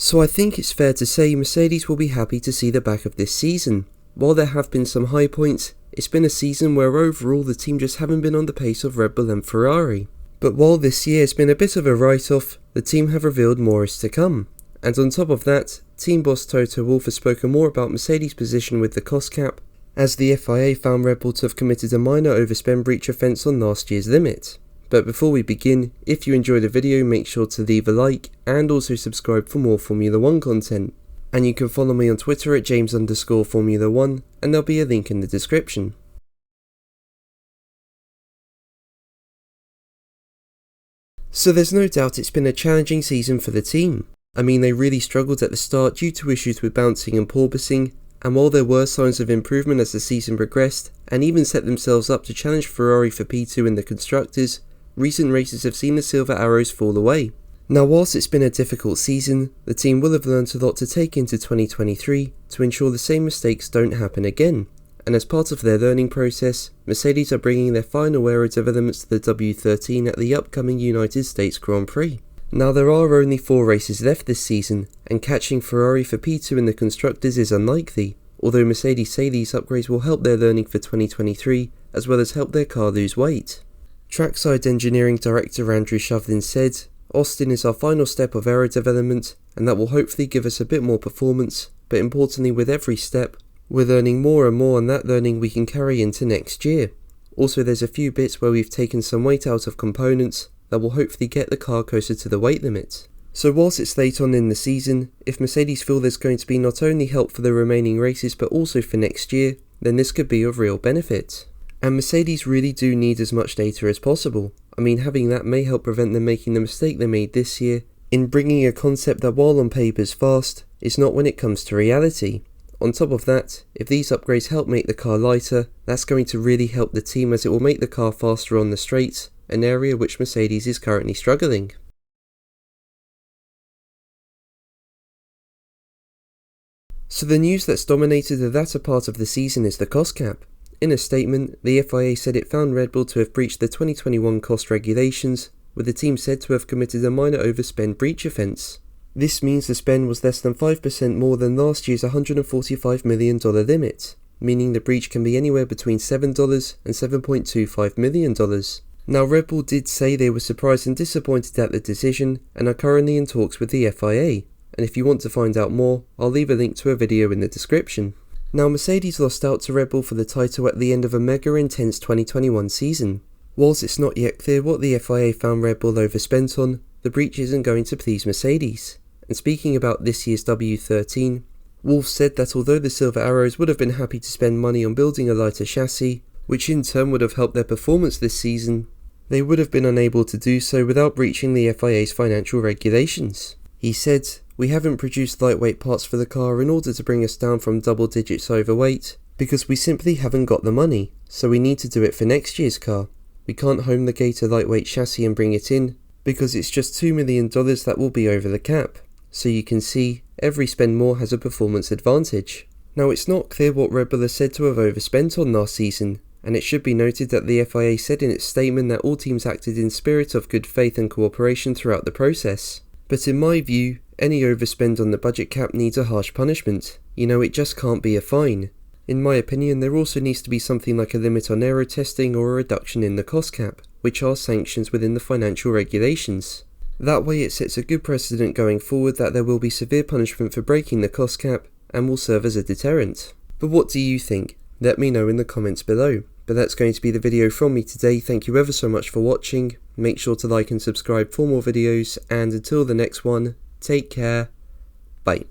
So I think it's fair to say Mercedes will be happy to see the back of this season. While there have been some high points, it's been a season where overall the team just haven't been on the pace of Red Bull and Ferrari. But while this year has been a bit of a write-off, the team have revealed more is to come. And on top of that, team boss Toto Wolff has spoken more about Mercedes' position with the cost cap, as the FIA found Red Bull to have committed a minor overspend breach offence on last year's limit. But before we begin, if you enjoyed the video, make sure to leave a like and also subscribe for more Formula 1 content. And you can follow me on Twitter at James_Formula1 and there'll be a link in the description. So there's no doubt it's been a challenging season for the team. I mean, they really struggled at the start due to issues with bouncing and porpoising, and while there were signs of improvement as the season progressed, and even set themselves up to challenge Ferrari for P2 in the Constructors, recent races have seen the silver arrows fall away. Now whilst it's been a difficult season, the team will have learned a lot to take into 2023 to ensure the same mistakes don't happen again. And as part of their learning process, Mercedes are bringing their final aero developments to the W13 at the upcoming United States Grand Prix. Now there are only 4 races left this season, and catching Ferrari for P2 in the Constructors is unlikely, although Mercedes say these upgrades will help their learning for 2023, as well as help their car lose weight. Trackside Engineering Director Andrew Shovlin said, "Austin is our final step of aero development, and that will hopefully give us a bit more performance, but importantly with every step, we're learning more and more, and that learning we can carry into next year. Also there's a few bits where we've taken some weight out of components that will hopefully get the car closer to the weight limit." So whilst it's late on in the season, if Mercedes feel there's going to be not only help for the remaining races but also for next year, then this could be of real benefit. And Mercedes really do need as much data as possible. I mean, having that may help prevent them making the mistake they made this year in bringing a concept that while on paper is fast, is not when it comes to reality. On top of that, if these upgrades help make the car lighter, that's going to really help the team as it will make the car faster on the straights, an area which Mercedes is currently struggling. So the news that's dominated the latter part of the season is the cost cap. In a statement, the FIA said it found Red Bull to have breached the 2021 cost regulations, with the team said to have committed a minor overspend breach offence. This means the spend was less than 5% more than last year's $145 million limit, meaning the breach can be anywhere between $7 and $7.25 million. Now Red Bull did say they were surprised and disappointed at the decision and are currently in talks with the FIA, and if you want to find out more, I'll leave a link to a video in the description. Now Mercedes lost out to Red Bull for the title at the end of a mega intense 2021 season. Whilst it's not yet clear what the FIA found Red Bull overspent on, the breach isn't going to please Mercedes. And speaking about this year's W13, Wolff said that although the Silver Arrows would have been happy to spend money on building a lighter chassis, which in turn would have helped their performance this season, they would have been unable to do so without breaching the FIA's financial regulations. He said, "We haven't produced lightweight parts for the car in order to bring us down from double digits overweight, because we simply haven't got the money, so we need to do it for next year's car. We can't homologate a lightweight chassis and bring it in, because it's just $2 million that will be over the cap. So you can see, every spend more has a performance advantage." Now it's not clear what Red Bull is said to have overspent on last season, and it should be noted that the FIA said in its statement that all teams acted in spirit of good faith and cooperation throughout the process. But in my view, any overspend on the budget cap needs a harsh punishment. You know, it just can't be a fine. In my opinion, there also needs to be something like a limit on error testing or a reduction in the cost cap, which are sanctions within the financial regulations. That way it sets a good precedent going forward that there will be severe punishment for breaking the cost cap and will serve as a deterrent. But what do you think? Let me know in the comments below. But that's going to be the video from me today. Thank you ever so much for watching. Make sure to like and subscribe for more videos, and until the next one, take care. Bye.